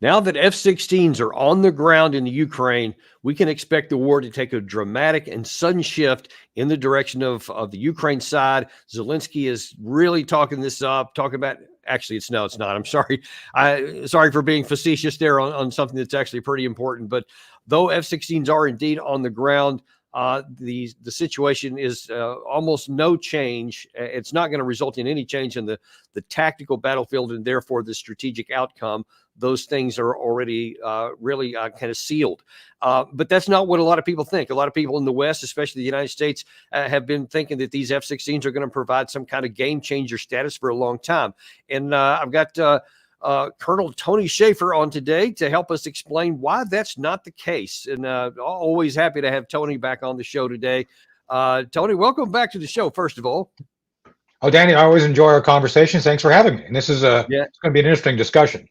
Now that F-16s are on the ground in the Ukraine, we can expect the war to take a dramatic and sudden shift in the direction of the Ukraine side. Zelensky is really talking this up, talking about, actually, it's not. I'm sorry. Sorry for being facetious there on something that's actually pretty important. But though F-16s are indeed on the ground, the situation is almost no change. It's not going to result in any change in the tactical battlefield and therefore the strategic outcome. Those things are already really kind of sealed. But that's not what a lot of people think. A lot of people in the West, especially the United States, have been thinking that these F-16s are going to provide some kind of game changer status for a long time. And I've got Colonel Tony Shaffer on today to help us explain why that's not the case. And always happy to have Tony back on the show today. Tony, welcome back to the show, first of all. Oh, Danny, I always enjoy our conversations. Thanks for having me. And this is it's going to be an interesting discussion.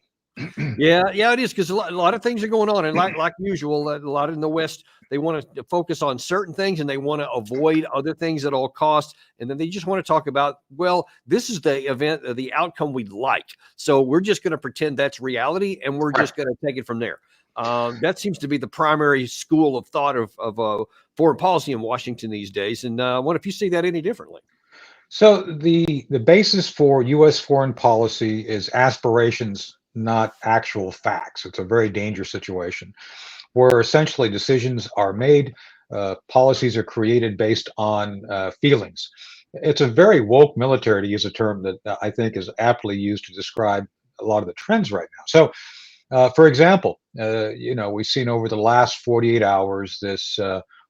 Yeah, it is, because a lot of things are going on, and like usual, a lot in the West, they want to focus on certain things and they want to avoid other things at all costs, and then they just want to talk about, well, this is the event, the outcome we'd like, so we're just going to pretend that's reality, and we're just going to take it from there. That seems to be the primary school of thought of foreign policy in Washington these days, and I wonder if you see that any differently. So the basis for U.S. foreign policy is aspirations, not actual facts. It's a very dangerous situation where essentially decisions are made, policies are created based on feelings. It's a very woke military, to use a term that I think is aptly used to describe a lot of the trends right now. So, for example, we've seen over the last 48 hours this,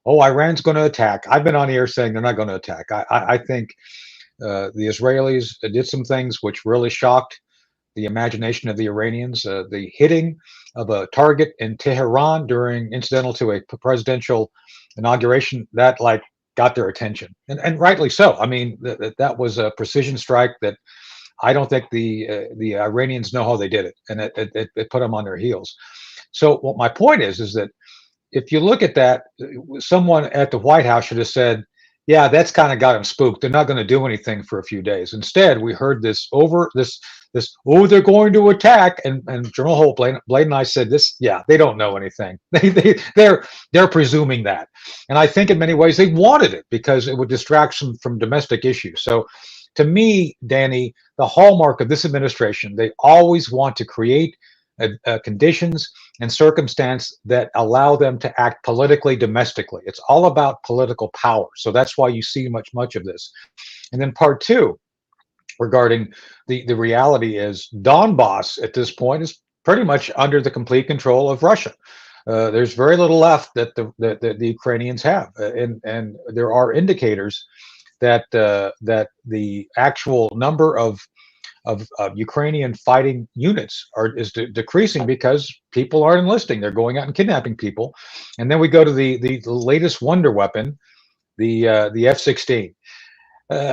Iran's going to attack. I've been on the air saying they're not going to attack. I think the Israelis did some things which really shocked the imagination of the Iranians. The hitting of a target in Tehran incidental to a presidential inauguration, that got their attention, and rightly so. I mean, that was a precision strike that I don't think the Iranians know how they did it, and it put them on their heels. So what my point is that if you look at that, someone at the White House should have said, yeah, that's kind of got them spooked. They're not going to do anything for a few days. Instead, we heard this, they're going to attack. And General Holt, Blade and I said this, yeah, they don't know anything. They're presuming that. And I think in many ways they wanted it because it would distract them from domestic issues. So to me, Danny, the hallmark of this administration, they always want to create conditions and circumstance that allow them to act politically domestically. It's all about political power. So that's why you see much of this. And then part two, regarding the reality is Donbass at this point is pretty much under the complete control of Russia. There's very little left that the Ukrainians have, and there are indicators that the actual number of Ukrainian fighting units is decreasing because people aren't enlisting. They're going out and kidnapping people. And then we go to the latest wonder weapon, the F-16.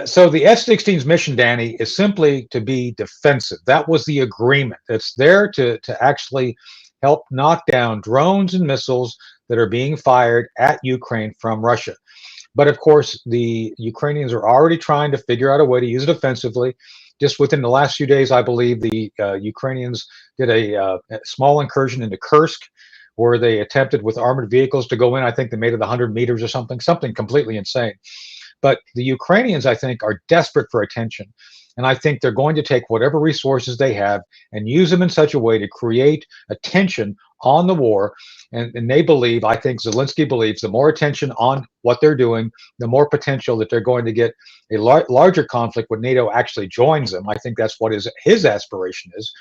So the F-16's mission, Danny, is simply to be defensive. That was the agreement. It's there to actually help knock down drones and missiles that are being fired at Ukraine from Russia. But of course, the Ukrainians are already trying to figure out a way to use it offensively. Just within the last few days, I believe the Ukrainians did a small incursion into Kursk, where they attempted with armored vehicles to go in. I think they made it 100 meters or something completely insane. But the Ukrainians, I think, are desperate for attention. And I think they're going to take whatever resources they have and use them in such a way to create attention on the war. And they believe, I think Zelensky believes, the more attention on what they're doing, the more potential that they're going to get a larger conflict when NATO actually joins them. I think that's what his aspiration is.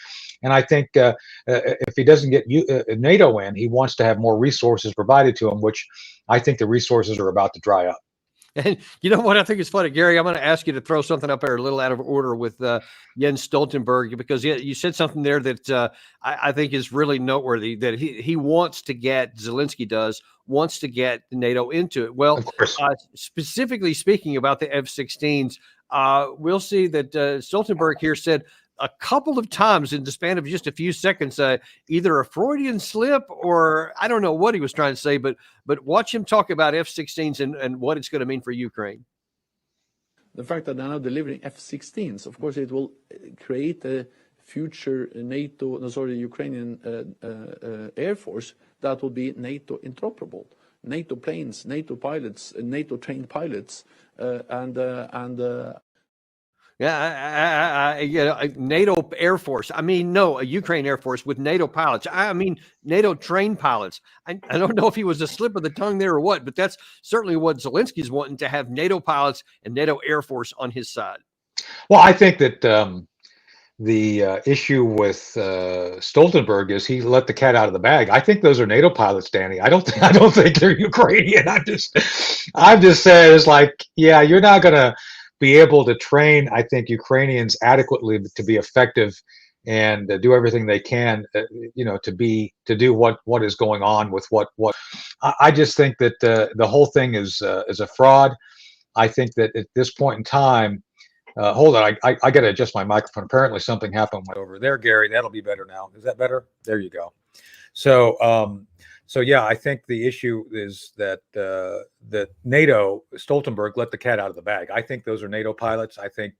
And I think if he doesn't get NATO in, he wants to have more resources provided to him, which I think the resources are about to dry up. And you know what I think is funny, Gary? I'm going to ask you to throw something up there a little out of order with Jens Stoltenberg, because you said something there that I think is really noteworthy, that he wants to get, Zelensky wants to get NATO into it. Well, specifically speaking about the F-16s, we'll see that Stoltenberg here said a couple of times in the span of just a few seconds, either a Freudian slip or I don't know what he was trying to say, but watch him talk about F-16s and what it's going to mean for Ukraine. The fact that they're now delivering F-16s, of course, it will create a future NATO, no, sorry, Ukrainian Air Force that will be NATO interoperable. NATO planes, NATO pilots, NATO trained pilots, and Yeah, NATO Air Force. I mean, no, a Ukraine Air Force with NATO pilots. I mean, NATO trained pilots. I don't know if he was a slip of the tongue there or what, but that's certainly what Zelensky's wanting, to have NATO pilots and NATO Air Force on his side. Well, I think that the issue with Stoltenberg is he let the cat out of the bag. I think those are NATO pilots, Danny. I don't think they're Ukrainian. I'm just saying, it's like, yeah, you're not gonna be able to train, I think, Ukrainians adequately to be effective and do everything they can, to do what is going on with what. I just think that the whole thing is a fraud. I think that at this point in time, hold on, I got to adjust my microphone. Apparently, something happened over there, Gary. That'll be better now. Is that better? There you go. So yeah, I think the issue is that that NATO, Stoltenberg, let the cat out of the bag. I think those are NATO pilots. I think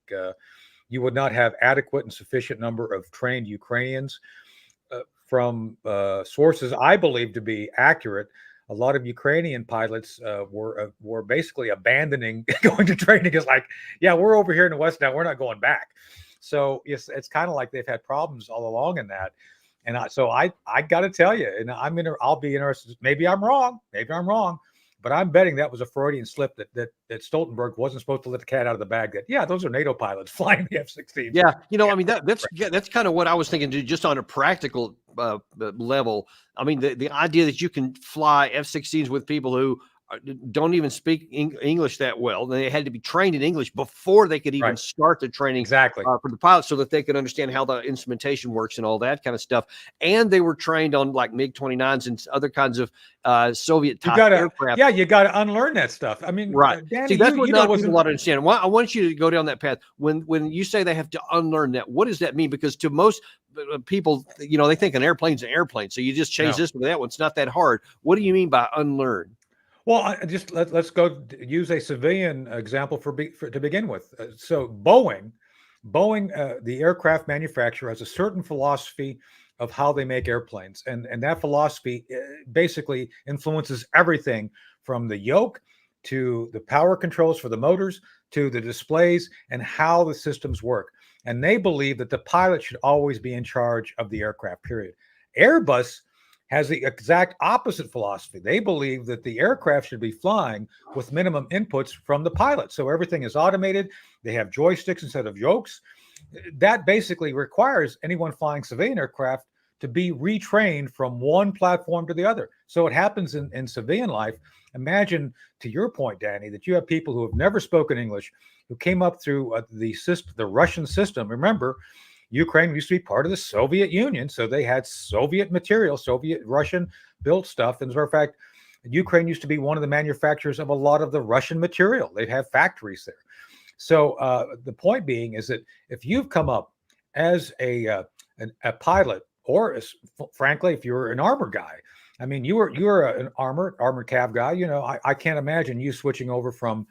you would not have adequate and sufficient number of trained Ukrainians. From sources I believe to be accurate, a lot of Ukrainian pilots were basically abandoning going to training. It's like, yeah, we're over here in the West now. We're not going back. So it's kind of like they've had problems all along in that. And I got to tell you, and I'll be interested. Maybe I'm wrong, but I'm betting that was a Freudian slip that Stoltenberg wasn't supposed to let the cat out of the bag. That, yeah, those are NATO pilots flying the F-16s. Yeah, I mean that's kind of what I was thinking, just on a practical level. I mean, the idea that you can fly F-16s with people who don't even speak English that well. They had to be trained in English before they could even start the training for the pilots, so that they could understand how the instrumentation works and all that kind of stuff. And they were trained on like MiG-29s and other kinds of Soviet type aircraft. Yeah, you got to unlearn that stuff. I mean, right. Danny, see, that's what not people want to understand. I want you to go down that path. When you say they have to unlearn that, what does that mean? Because to most people, they think an airplane's an airplane, so you just change this with that one. It's not that hard. What do you mean by unlearn? Well, let's go use a civilian example to begin with. So Boeing, the aircraft manufacturer, has a certain philosophy of how they make airplanes, and that philosophy basically influences everything from the yoke to the power controls for the motors to the displays and how the systems work. And they believe that the pilot should always be in charge of the aircraft, period. Airbus has the exact opposite philosophy. They believe that the aircraft should be flying with minimum inputs from the pilot. So everything is automated. They have joysticks instead of yokes. That basically requires anyone flying civilian aircraft to be retrained from one platform to the other. So it happens in civilian life. Imagine, to your point, Danny, that you have people who have never spoken English, who came up through the Russian system. Remember, Ukraine used to be part of the Soviet Union, so they had Soviet material, Soviet Russian built stuff. And as a matter of fact, Ukraine used to be one of the manufacturers of a lot of the Russian material. They have factories there. So the point being is that if you've come up as a pilot, or frankly, if you're an armor guy, I mean, you're an armored cav guy. I can't imagine you switching over from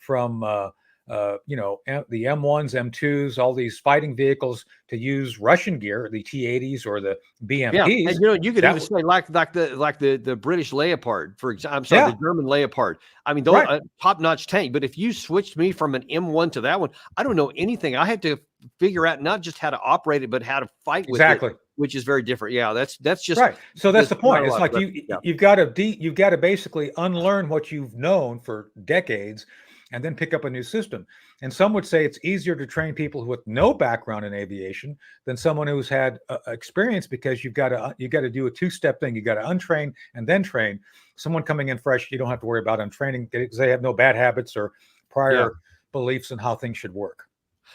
the M1s, M2s, all these fighting vehicles to use Russian gear, the T-80s or the BMPs. Yeah, and you could even say like the British Leopard, for example. I'm sorry, the German Leopard. I mean, those top-notch tank. But if you switched me from an M1 to that one, I don't know anything. I have to figure out not just how to operate it, but how to fight with it, which is very different. Yeah, that's just right. So that's the point. It's like you've got to basically unlearn what you've known for decades, and then pick up a new system. And some would say it's easier to train people with no background in aviation than someone who's had experience, because you've got to do a two-step thing. You got to untrain and then train. Someone coming in fresh, you don't have to worry about untraining because they have no bad habits or prior beliefs in how things should work.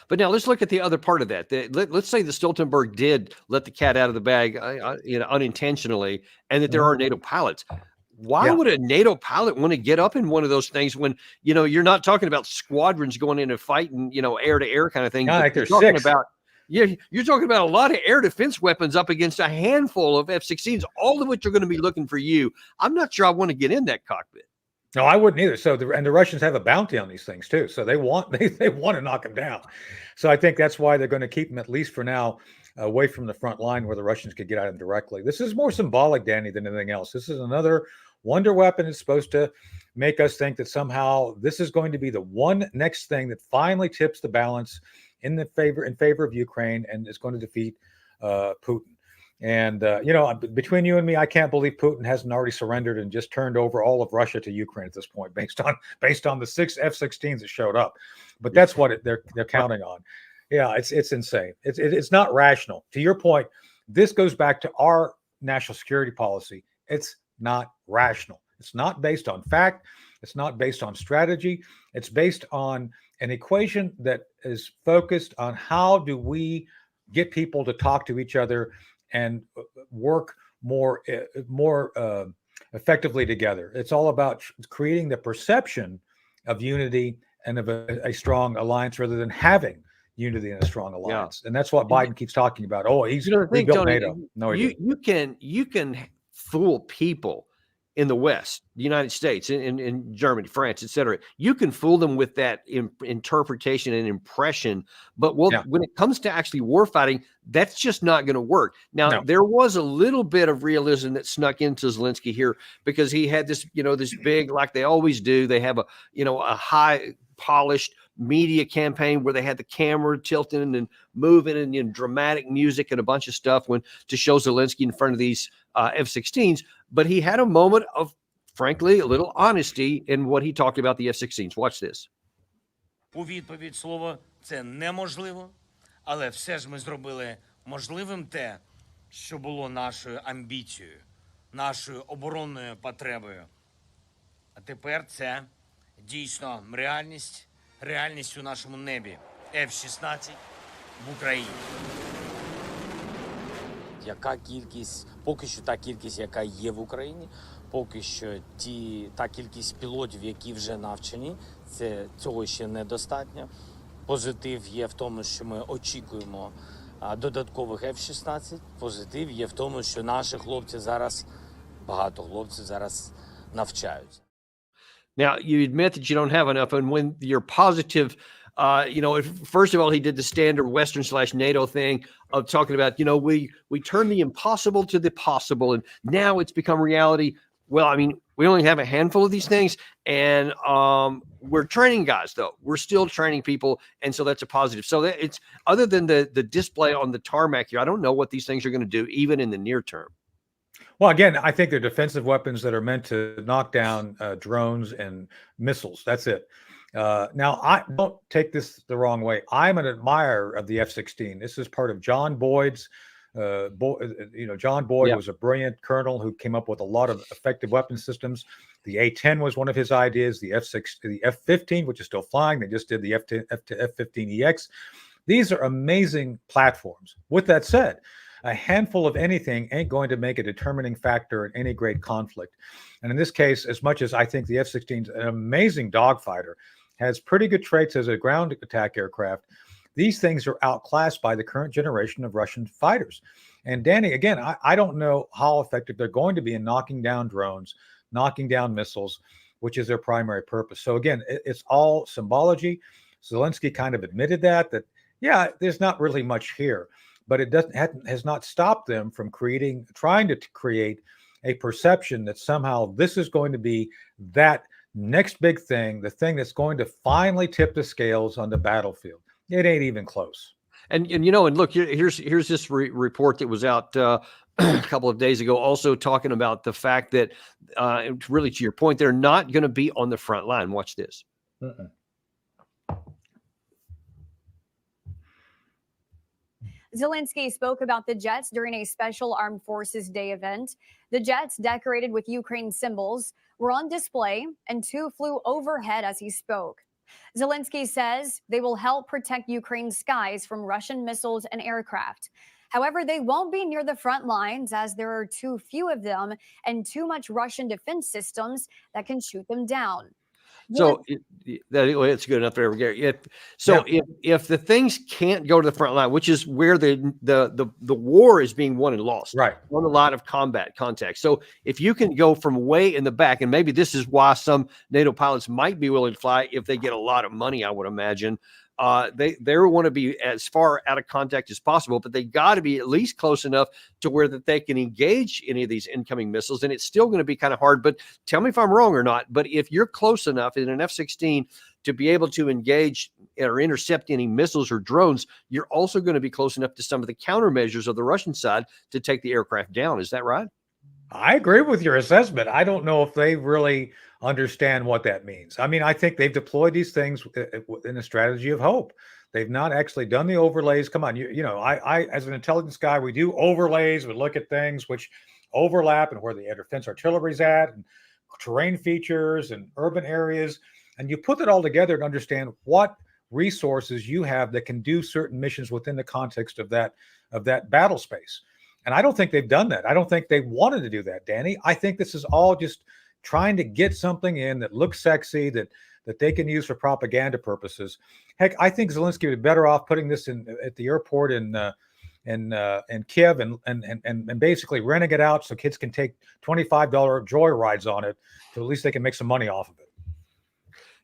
But now let's look at the other part of that. Let's say the Stoltenberg did let the cat out of the bag, unintentionally, and that there are NATO pilots. Why would a NATO pilot want to get up in one of those things when, you're not talking about squadrons going in and fighting, air to air kind of thing. Like you're talking about, you're talking about a lot of air defense weapons up against a handful of F-16s, all of which are going to be looking for you. I'm not sure I want to get in that cockpit. No, I wouldn't either. So the Russians have a bounty on these things too. So they want to knock them down. So I think that's why they're going to keep them, at least for now, away from the front line where the Russians could get at them directly. This is more symbolic, Danny, than anything else. This is another wonder weapon. It's supposed to make us think that somehow this is going to be the one next thing that finally tips the balance in favor of Ukraine and is going to defeat Putin. And between you and me, I can't believe Putin hasn't already surrendered and just turned over all of Russia to Ukraine at this point, based on the 6 F-16s that showed up. But that's what they're counting on. Yeah, it's insane. It's not rational. To your point, this goes back to our national security policy. It's not rational. It's not based on fact. It's not based on strategy. It's based on an equation that is focused on how do we get people to talk to each other and work more effectively together. It's all about creating the perception of unity and of a strong alliance rather than having unity and a strong alliance. Yeah. And that's what Biden keeps talking about. Oh, he's rebuilt NATO. No, you can fool people in the West, the United States, in Germany, France, etc. You can fool them with that interpretation and impression, but when it comes to actually war fighting, that's just not going to work. Now, there was a little bit of realism that snuck into Zelensky here because he had this, this big, like they always do. They have a high polished media campaign where they had the camera tilting and moving and dramatic music and a bunch of stuff to show Zelensky in front of these F-16s. But he had a moment of, frankly, a little honesty in what he talked about the F-16s. Watch this. У відповідь слово це неможливо, але все ж ми зробили можливим те, що було нашою амбіцією, нашою оборонною потребою. А тепер це дійсно реальність у нашому небі. F-16 в Україні. Яка кількість, поки що та кількість, яка є в Україні, поки що та кількість пілотів, які вже навчені, цього ще недостатньо. Позитив є в тому, що ми очікуємо додаткових F-16. Позитив є в тому, що наші хлопці зараз, багато хлопців зараз навчаються. Now, you admit that you don't have enough, and when you're positive, first of all, he did the standard Western/NATO thing of talking about, we turn the impossible to the possible, and now it's become reality. Well, I mean, we only have a handful of these things, and we're training guys, though. We're still training people, and so that's a positive. So it's other than the display on the tarmac here, I don't know what these things are going to do, even in the near term. Well, again, I think they're defensive weapons that are meant to knock down drones and missiles. That's it. Now, I don't take this the wrong way. I'm an admirer of the F-16. This is part of John Boyd's. John Boyd was a brilliant colonel who came up with a lot of effective weapon systems. The A-10 was one of his ideas. The F-15, which is still flying. They just did the F-15EX. These are amazing platforms. With that said, a handful of anything ain't going to make a determining factor in any great conflict. And in this case, as much as I think the F-16 is an amazing dogfighter, has pretty good traits as a ground attack aircraft, these things are outclassed by the current generation of Russian fighters. And Danny, again, I don't know how effective they're going to be in knocking down drones, knocking down missiles, which is their primary purpose. So again, it's all symbology. Zelensky kind of admitted that there's not really much here. But it has not stopped them from trying to create a perception that somehow this is going to be that next big thing, the thing that's going to finally tip the scales on the battlefield. It ain't even close. And look, here's this report that was out a couple of days ago, also talking about the fact that, really to your point, they're not going to be on the front line. Watch this. Zelensky spoke about the jets during a special Armed Forces Day event. The jets, decorated with Ukraine symbols, were on display, and 2 flew overhead as he spoke. Zelensky says they will help protect Ukraine's skies from Russian missiles and aircraft. However, they won't be near the front lines as there are too few of them and too much Russian defense systems that can shoot them down. So it's good enough there, Gary. If the things can't go to the front line, which is where the war is being won and lost, right, on a lot of combat contact. So if you can go from way in the back, and maybe this is why some NATO pilots might be willing to fly if they get a lot of money, I would imagine. They want to be as far out of contact as possible, but they got to be at least close enough to where that they can engage any of these incoming missiles. And it's still going to be kind of hard. But tell me if I'm wrong or not. But if you're close enough in an F-16 to be able to engage or intercept any missiles or drones, you're also going to be close enough to some of the countermeasures of the Russian side to take the aircraft down. Is that right? I agree with your assessment. I don't know if they really understand what that means. I mean, I think they've deployed these things in a strategy of hope. They've not actually done the overlays. Come on, you know, I as an intelligence guy, we do overlays. We look at things which overlap and where the air defense artillery is at, and terrain features and urban areas, and you put it all together to understand what resources you have that can do certain missions within the context of that battle space. And I don't think they've done that. I don't think they wanted to do that, Danny. I think this is all just trying to get something in that looks sexy, that they can use for propaganda purposes. Heck, I think Zelensky would be better off putting this in at the airport in Kiev and basically renting it out so kids can take $25 joy rides on it, so at least they can make some money off of it.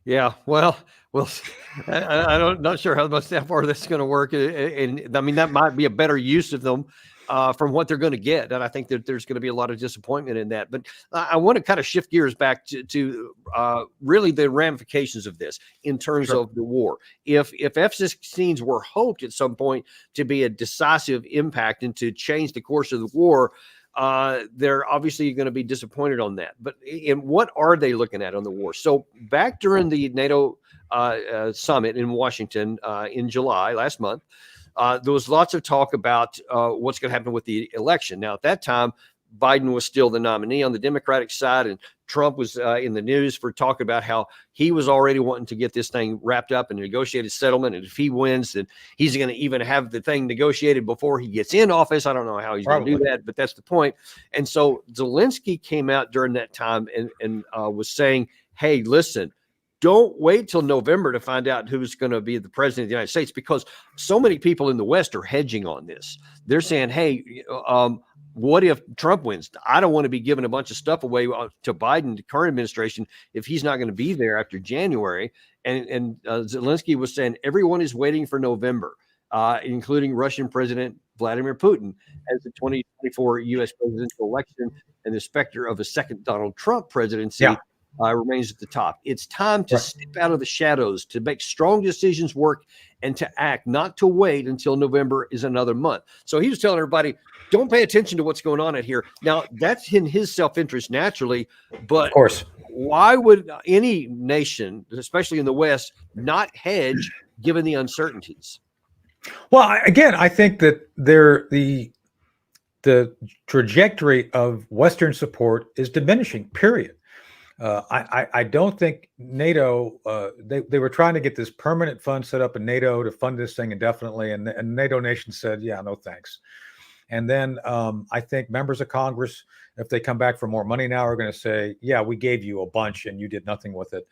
Yeah, well, I don't not sure how far this is going to work, and I mean that might be a better use of them from what they're going to get, and I think that there's going to be a lot of disappointment in that. But I want to kind of shift gears back to really the ramifications of this in terms of the war. If F-16s were hoped at some point to be a decisive impact and to change the course of the war, they're obviously going to be disappointed on that. But what are they looking at on the war? So back during the NATO summit in Washington in July last month, there was lots of talk about what's going to happen with the election. Now, at that time, Biden was still the nominee on the Democratic side, and Trump was in the news for talking about how he was already wanting to get this thing wrapped up and negotiated settlement. And if he wins, then he's going to even have the thing negotiated before he gets in office. I don't know how he's going to do that, but that's the point. And so Zelensky came out during that time and was saying, hey, listen, don't wait till November to find out who's going to be the president of the United States, because so many people in the West are hedging on this. They're saying, hey, what if Trump wins? I don't want to be giving a bunch of stuff away to Biden, the current administration, if he's not going to be there after January. And Zelensky was saying everyone is waiting for November, including Russian President Vladimir Putin, as the 2024 U.S. presidential election and the specter of a second Donald Trump presidency remains at the top. It's time to step out of the shadows, to make strong decisions work, and to act, not to wait until November is another month. So he was telling everybody, don't pay attention to what's going on out here. Now, that's in his self-interest naturally, but of course, why would any nation, especially in the West, not hedge given the uncertainties? Well, again, I think that the trajectory of Western support is diminishing, period. I don't think NATO, they were trying to get this permanent fund set up in NATO to fund this thing indefinitely, and NATO nations said, yeah, no thanks. And then I think members of Congress, if they come back for more money now, are going to say, yeah, we gave you a bunch and you did nothing with it.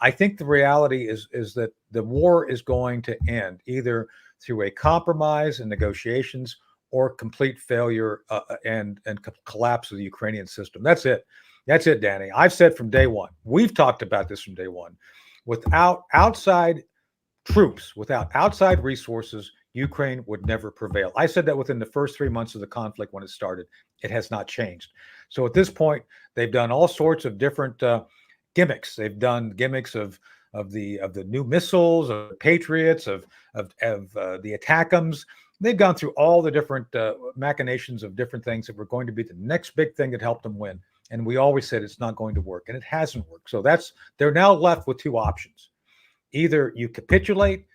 I think the reality is that the war is going to end either through a compromise and negotiations or complete failure and collapse of the Ukrainian system. That's it. That's it, Danny. I've said from day one, we've talked about this from day one, without outside troops, without outside resources, Ukraine would never prevail. I said that within the first 3 months of the conflict when it started. It has not changed. So at this point, they've done all sorts of different gimmicks. They've done gimmicks of the new missiles, of the Patriots, of the ATACMS. They've gone through all the different machinations of different things that were going to be the next big thing that helped them win. And we always said it's not going to work, and it hasn't worked. So they're now left with two options. Either you capitulate,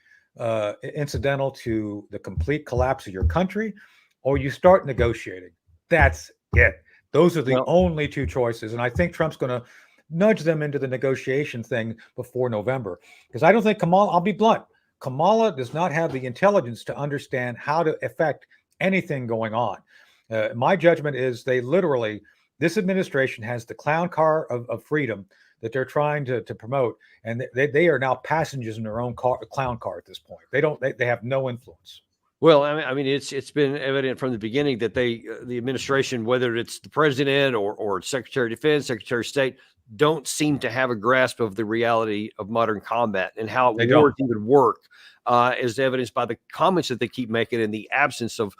incidental to the complete collapse of your country, or you start negotiating. That's it. Those are the only two choices. And I think Trump's going to nudge them into the negotiation thing before November. Because I don't think Kamala, I'll be blunt, Kamala does not have the intelligence to understand how to affect anything going on. My judgment is this administration has the clown car of freedom that they're trying to promote, and they are now passengers in their own clown car at this point. They have no influence. Well, I mean, it's been evident from the beginning that the administration, whether it's the president or Secretary of Defense, Secretary of State, don't seem to have a grasp of the reality of modern combat and how They wars don't. even work, as evidenced by the comments that they keep making and the absence of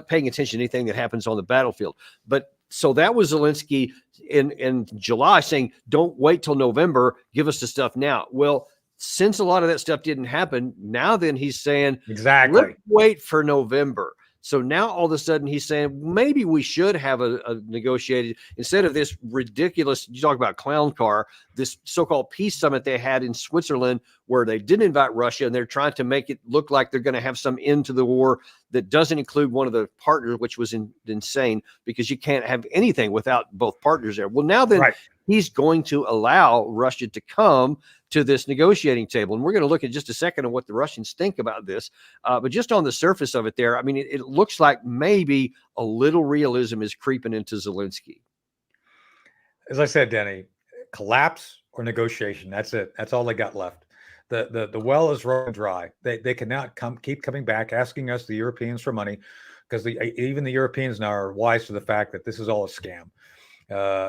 paying attention to anything that happens on the battlefield. But so that was Zelensky in July saying, "Don't wait till November. Give us the stuff now." Well, since a lot of that stuff didn't happen, now then he's saying, Exactly. let's wait for November. So now all of a sudden he's saying maybe we should have a negotiated, instead of this ridiculous, you talk about clown car, this so-called peace summit they had in Switzerland where they didn't invite Russia and they're trying to make it look like they're going to have some end to the war that doesn't include one of the partners, which was insane because you can't have anything without both partners there. Well, now then he's going to allow Russia to come to this negotiating table. And we're going to look at just a second on what the Russians think about this. But just on the surface of it there, I mean, it looks like maybe a little realism is creeping into Zelensky. As I said, Denny, collapse or negotiation. That's it. That's all they got left. The well is running dry. They cannot keep coming back asking us, the Europeans, for money, because even the Europeans now are wise to the fact that this is all a scam.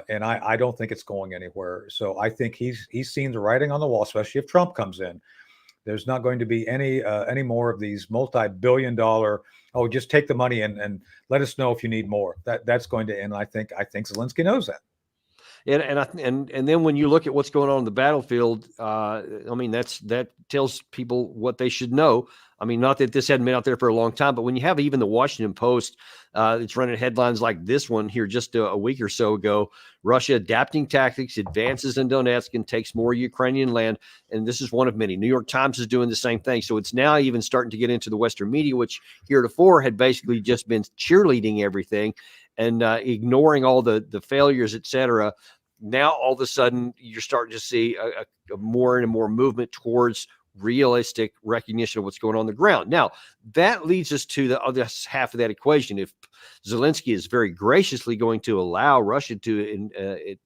And I don't think it's going anywhere. So I think he's seen the writing on the wall, especially if Trump comes in. There's not going to be any more of these multi-billion-dollar, oh, just take the money and let us know if you need more. That's going to end. I think Zelensky knows that. And then when you look at what's going on in the battlefield, I mean, that tells people what they should know. I mean, not that this hadn't been out there for a long time, but when you have even the Washington Post, it's running headlines like this one here just a week or so ago, Russia adapting tactics, advances in Donetsk and takes more Ukrainian land. And this is one of many. New York Times is doing the same thing. So it's now even starting to get into the Western media, which heretofore had basically just been cheerleading everything and ignoring all the failures, et cetera. Now, all of a sudden, you're starting to see a more and more movement towards realistic recognition of what's going on the ground. Now, that leads us to the other half of that equation. If Zelensky is very graciously going to allow Russia to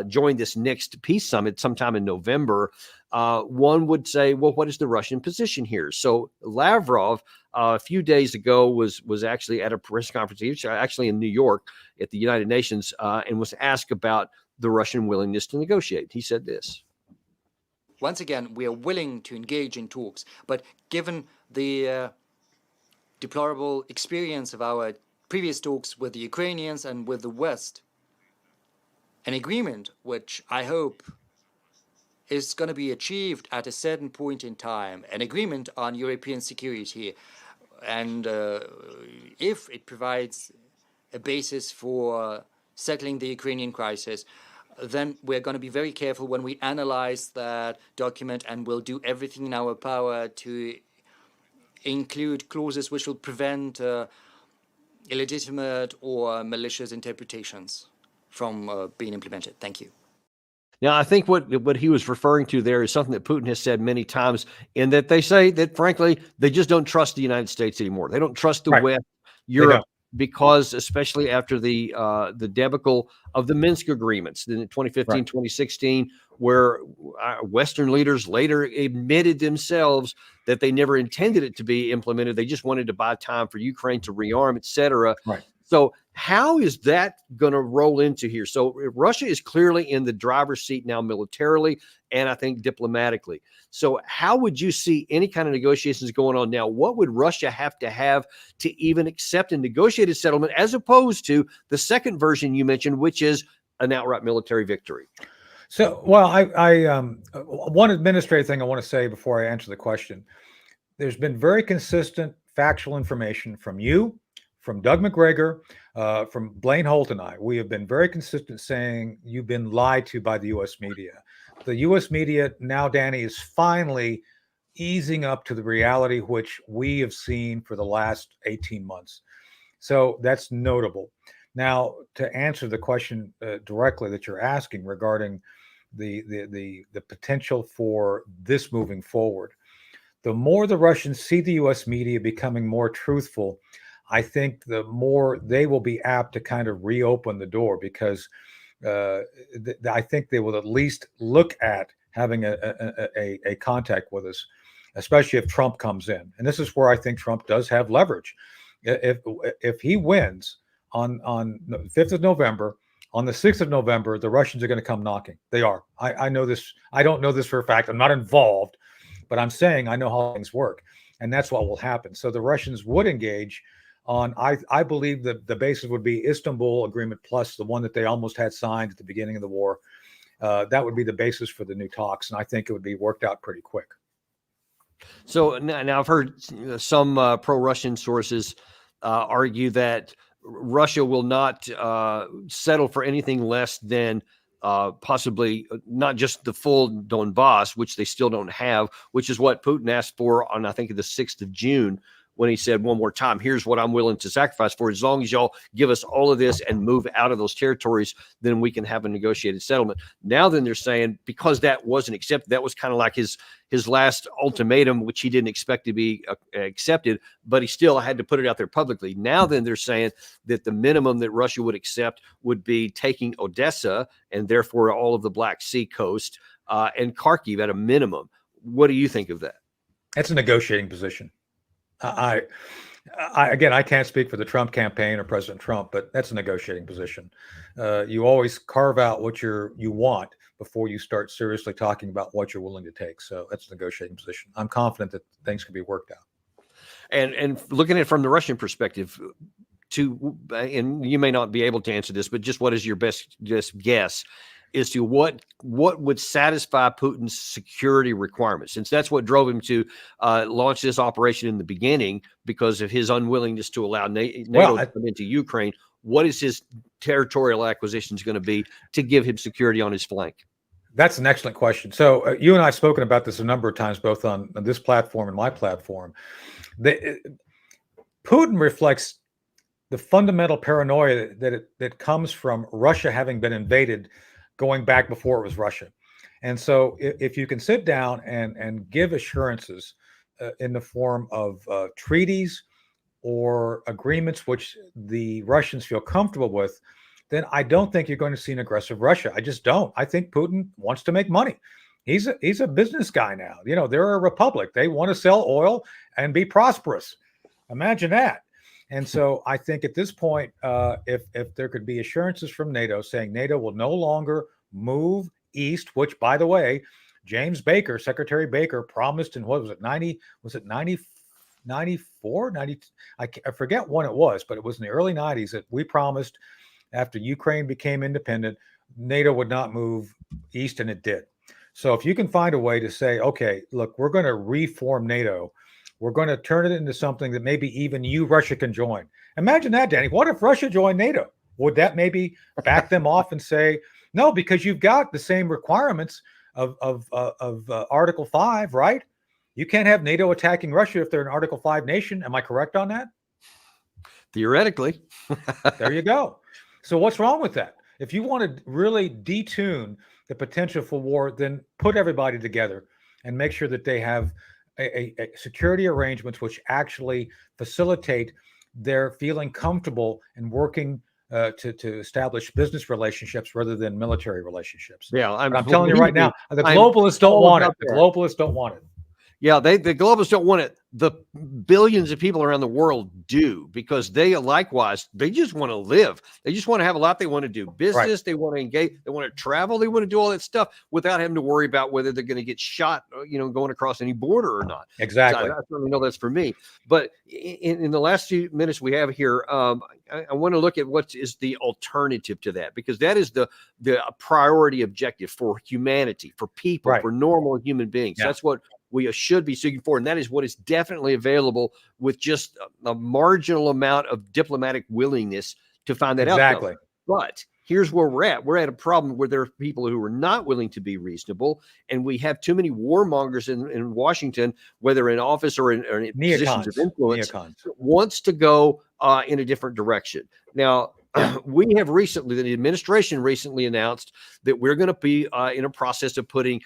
join this next peace summit sometime in November, one would say, well, what is the Russian position here? So Lavrov, a few days ago, was actually at a press conference, actually in New York at the United Nations, and was asked about the Russian willingness to negotiate. He said this. Once again, we are willing to engage in talks, but given the deplorable experience of our previous talks with the Ukrainians and with the West, an agreement which I hope is going to be achieved at a certain point in time, an agreement on European security, and if it provides a basis for settling the Ukrainian crisis, then we're going to be very careful when we analyze that document, and we'll do everything in our power to include clauses which will prevent illegitimate or malicious interpretations from being implemented. Thank you. Now, I think what he was referring to there is something that Putin has said many times, in that they say that, frankly, they just don't trust the United States anymore. They don't trust the West, Europe, because especially after the debacle of the Minsk agreements in 2015, 2016, where Western leaders later admitted themselves that they never intended it to be implemented. They just wanted to buy time for Ukraine to rearm, et cetera. So how is that going to roll into here? So Russia is clearly in the driver's seat now militarily and I think diplomatically. So how would you see any kind of negotiations going on now? What would Russia have to even accept a negotiated settlement, as opposed to the second version you mentioned, which is an outright military victory? So, well, I one administrative thing I want to say before I answer the question. There's been very consistent factual information from you, from Doug McGregor, from Blaine Holt and I. We have been very consistent saying you've been lied to by the U.S. media. The U.S. media now, Danny, is finally easing up to the reality which we have seen for the last 18 months. So that's notable. Now, to answer the question directly that you're asking regarding the potential for this moving forward, the more the Russians see the U.S. media becoming more truthful, I think the more they will be apt to kind of reopen the door, because I think they will at least look at having a contact with us. especially if Trump comes in. And this is where I think Trump does have leverage. If he wins on the 5th of November, on the 6th of November, the Russians are going to come knocking. They are. I know this. I don't know this for a fact. I'm not involved, but I'm saying I know how things work, and that's what will happen. So the Russians would engage on, I believe that the basis would be Istanbul Agreement plus the one that they almost had signed at the beginning of the war. That would be the basis for the new talks, and I think it would be worked out pretty quick. So now I've heard some pro-Russian sources argue that Russia will not settle for anything less than possibly not just the full Donbass, which they still don't have, which is what Putin asked for on, I think, the 6th of June, when he said one more time, here's what I'm willing to sacrifice for. As long as y'all give us all of this and move out of those territories, then we can have a negotiated settlement. Now then they're saying, because that wasn't accepted, that was kind of like his last ultimatum, which he didn't expect to be accepted, but he still had to put it out there publicly. Now then they're saying that the minimum that Russia would accept would be taking Odessa and therefore all of the Black Sea coast and Kharkiv at a minimum. What do you think of that? That's a negotiating position. Again, I can't speak for the Trump campaign or President Trump, but that's a negotiating position. You always carve out what you want before you start seriously talking about what you're willing to take. So that's a negotiating position. I'm confident that things can be worked out. And looking at it from the Russian perspective, and you may not be able to answer this, but just what is your best guess as to what would satisfy Putin's security requirements, since that's what drove him to launch this operation in the beginning, because of his unwillingness to allow NATO to come into Ukraine. What is his territorial acquisitions going to be to give him security on his flank? That's an excellent question. So you and I have spoken about this a number of times, both on this platform and my platform. Putin reflects the fundamental paranoia that comes from Russia having been invaded going back before it was Russia. And so if you can sit down and give assurances in the form of treaties or agreements which the Russians feel comfortable with, then I don't think you're going to see an aggressive Russia. I just don't. I think Putin wants to make money. He's a business guy now. You know, they're a republic. They want to sell oil and be prosperous. Imagine that. And so I think at this point, if there could be assurances from NATO saying NATO will no longer move east, which, by the way, James Baker, Secretary Baker, promised in, what was it, 94, 90, I forget when it was, but it was in the early 90s that we promised after Ukraine became independent, NATO would not move east, and it did. So if you can find a way to say, okay, look, we're going to reform NATO, we're going to turn it into something that maybe even Russia can join. Imagine that, Danny. What if Russia joined NATO? Would that maybe back them off and say, no, because you've got the same requirements of Article 5, right? You can't have NATO attacking Russia if they're an Article 5 nation. Am I correct on that? Theoretically. There you go. So what's wrong with that? If you want to really detune the potential for war, then put everybody together and make sure that they have a security arrangements which actually facilitate their feeling comfortable and working to establish business relationships rather than military relationships. Yeah, I'm telling you right now, the globalists don't want it. The globalists don't want it. Yeah, the globalists don't want it. The billions of people around the world do, because they likewise, they just want to live. They just want to have a lot. They want to do business. Right. They want to engage. They want to travel. They want to do all that stuff without having to worry about whether they're going to get shot, going across any border or not. Exactly. So I certainly know that's for me. But in the last few minutes we have here, I want to look at what is the alternative to that, because that is the priority objective for humanity, for people, right, for normal human beings. Yeah. That's what we should be seeking for. And that is what is definitely available with just a marginal amount of diplomatic willingness to find that out. Exactly. But here's where we're at. We're at a problem where there are people who are not willing to be reasonable. And we have too many warmongers in Washington, whether in office or in positions of influence, wants to go in a different direction. Now, we have recently, the administration recently announced that we're going to be in a process of putting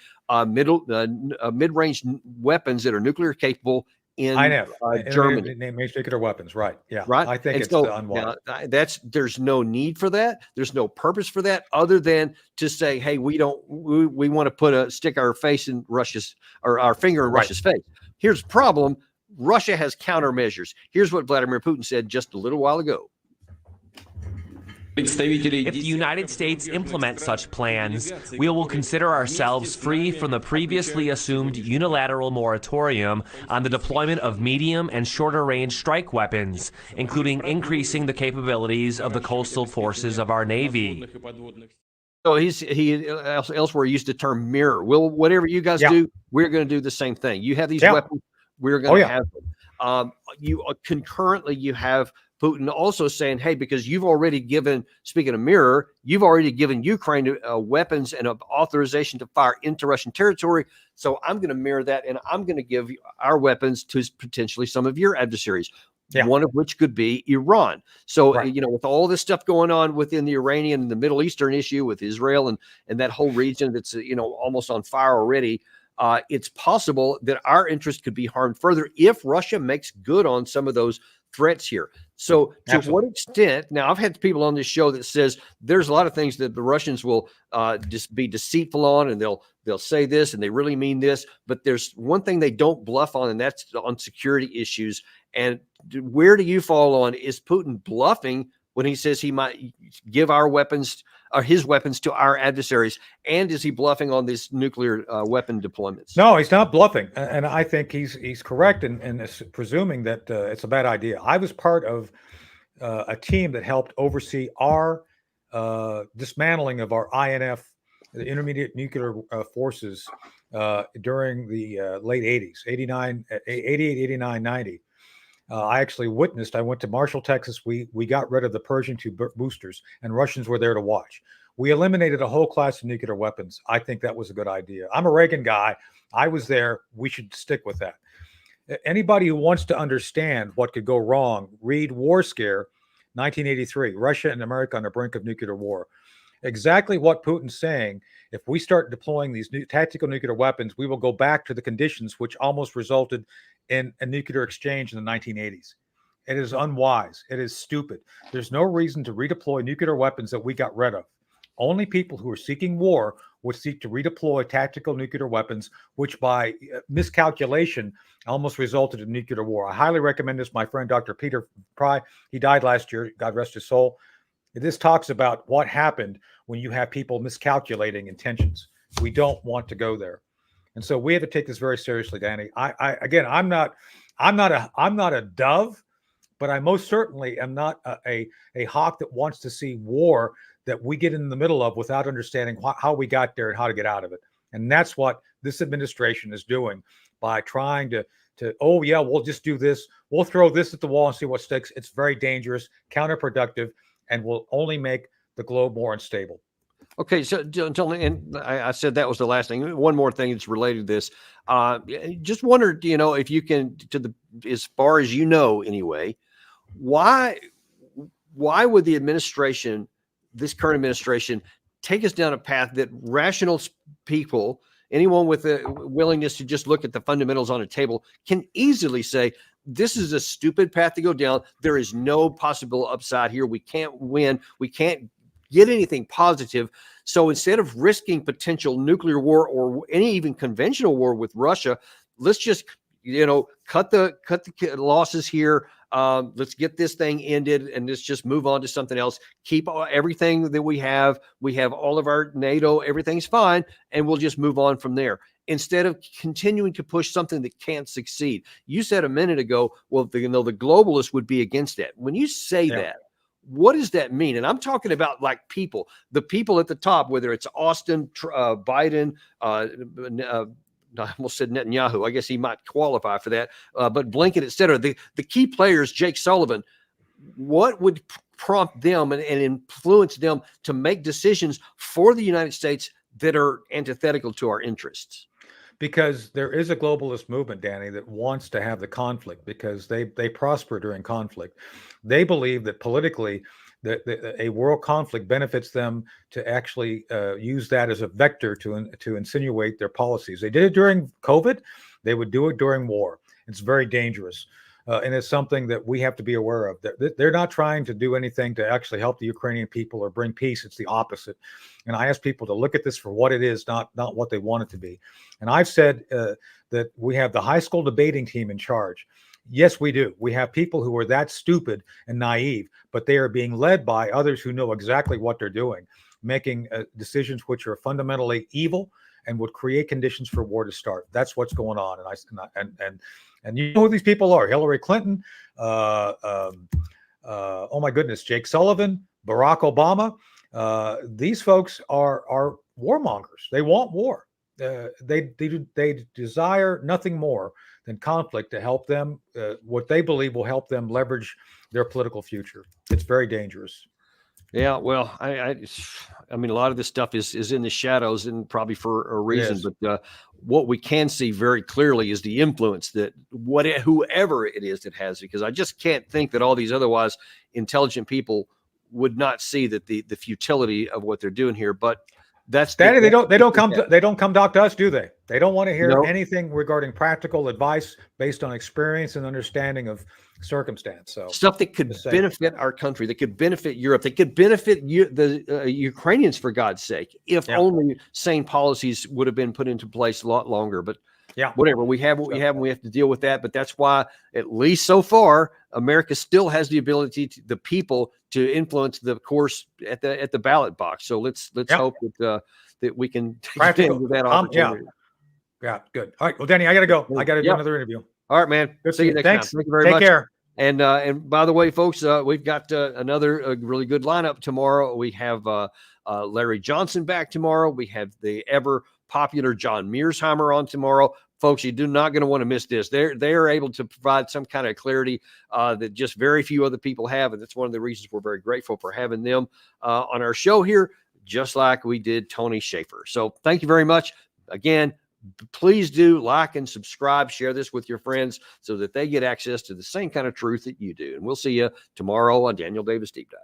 mid-range weapons that are nuclear capable in INF, Germany. Intermediate nuclear weapons, right? Yeah, Right. I think And it's so unwise. now there's no need for that. There's no purpose for that other than to say, hey, we want to stick our face in Russia's, or our finger in Right. Russia's face. Here's the problem. Russia has countermeasures. Here's what Vladimir Putin said just a little while ago. If the United States implement such plans, we will consider ourselves free from the previously assumed unilateral moratorium on the deployment of medium and shorter-range strike weapons, including increasing the capabilities of the coastal forces of our Navy. So he elsewhere used the term mirror. Well, whatever you guys do, we're going to do the same thing. You have these weapons, we're going to have them. Concurrently, you have Putin also saying, hey, because you've already given, speaking of mirror, you've already given Ukraine weapons and authorization to fire into Russian territory. So I'm going to mirror that, and I'm going to give our weapons to potentially some of your adversaries, one of which could be Iran. So, with all this stuff going on within the Iranian and the Middle Eastern issue with Israel and that whole region that's, almost on fire already, it's possible that our interest could be harmed further if Russia makes good on some of those threats here. So to what extent, now I've had people on this show that says there's a lot of things that the Russians will just be deceitful on, and they'll say this and they really mean this, but there's one thing they don't bluff on, and that's on security issues. And where do you fall on, is Putin bluffing when he says he might give our weapons or his weapons to our adversaries? And is he bluffing on these nuclear weapon deployments? No, he's not bluffing. And I think he's correct in presuming that it's a bad idea. I was part of a team that helped oversee our dismantling of our INF, the Intermediate Nuclear Forces, during the late 80s, 88, 89, 90. I actually witnessed, I went to Marshall, Texas. We got rid of the Pershing 2 boosters, and Russians were there to watch. We eliminated a whole class of nuclear weapons. I think that was a good idea. I'm a Reagan guy. I was there. We should stick with that. Anybody who wants to understand what could go wrong, read War Scare, 1983, Russia and America on the brink of nuclear war. Exactly what Putin's saying. If we start deploying these new tactical nuclear weapons, we will go back to the conditions which almost resulted in a nuclear exchange in the 1980s. It is unwise. It is stupid. There's no reason to redeploy nuclear weapons that we got rid of. Only people who are seeking war would seek to redeploy tactical nuclear weapons, which by miscalculation almost resulted in nuclear war. I highly recommend this. My friend, Dr. Peter Pry, he died last year. God rest his soul. This talks about what happened when you have people miscalculating intentions. We don't want to go there. And so we have to take this very seriously, Danny. I'm not a dove, but I most certainly am not a hawk that wants to see war that we get in the middle of without understanding how we got there and how to get out of it. And that's what this administration is doing by trying to we'll just do this. We'll throw this at the wall and see what sticks. It's very dangerous, counterproductive, and will only make the globe more unstable. Okay, so and I said that was the last thing. One more thing that's related to this. Just wondered, if you can, as far as you know, anyway, why would the administration, this current administration, take us down a path that rational people, anyone with a willingness to just look at the fundamentals on a table, can easily say, this is a stupid path to go down. There is no possible upside here. We can't win. We can't get anything positive. So instead of risking potential nuclear war or any even conventional war with Russia, let's just, cut the losses here. Let's get this thing ended and let's just move on to something else. Keep everything that we have. We have all of our NATO. Everything's fine. And we'll just move on from there, instead of continuing to push something that can't succeed. You said a minute ago, well, the globalists would be against that. When you say that, what does that mean? And I'm talking about like the people at the top, whether it's Austin, Biden, I almost said Netanyahu. I guess he might qualify for that. But Blinken, et cetera, the key players, Jake Sullivan, what would prompt them and influence them to make decisions for the United States that are antithetical to our interests? Because there is a globalist movement, Danny, that wants to have the conflict because they prosper during conflict. They believe that politically, a world conflict benefits them to actually use that as a vector to insinuate their policies. They did it during COVID. They would do it during war. It's very dangerous. And it's something that we have to be aware of. They're not trying to do anything to actually help the Ukrainian people or bring peace. It's the opposite. And I ask people to look at this for what it is, not what they want it to be. And I've said that we have the high school debating team in charge. Yes, we do. We have people who are that stupid and naive, but they are being led by others who know exactly what they're doing, making decisions which are fundamentally evil and would create conditions for war to start. That's what's going on. And you know who these people are: Hillary Clinton, oh my goodness, Jake Sullivan, Barack Obama. These folks are warmongers. They want war. They desire nothing more than conflict to help them, what they believe will help them leverage their political future. It's very dangerous. Yeah, well, I mean, a lot of this stuff is in the shadows, and probably for a reason. But what we can see very clearly is the influence that whoever it is that has it, because I just can't think that all these otherwise intelligent people would not see that the futility of what they're doing here. But that's Daddy, they don't come talk to us, do they? They don't want to hear anything regarding practical advice based on experience and understanding of circumstance. So stuff that could benefit our country, that could benefit Europe, that could benefit the Ukrainians, for God's sake, if only sane policies would have been put into place a lot longer. But whatever, we have what we have, and we have to deal with that. But that's why, at least so far, America still has the ability the people to influence the course at the ballot box. So let's hope that we can take advantage of that opportunity. Yeah, good. All right. Well, Danny, I got to go. I got to do another interview. All right, man. Good See you next time. Thank you very much. Take care. And by the way, folks, we've got another really good lineup tomorrow. We have Larry Johnson back tomorrow. We have the ever popular John Mearsheimer on tomorrow. Folks, you're not going to want to miss this. They are able to provide some kind of clarity that just very few other people have, and that's one of the reasons we're very grateful for having them on our show here, just like we did Tony Shaffer. So thank you very much. Again, please do like and subscribe, share this with your friends so that they get access to the same kind of truth that you do. And we'll see you tomorrow on Daniel Davis Deep Dive.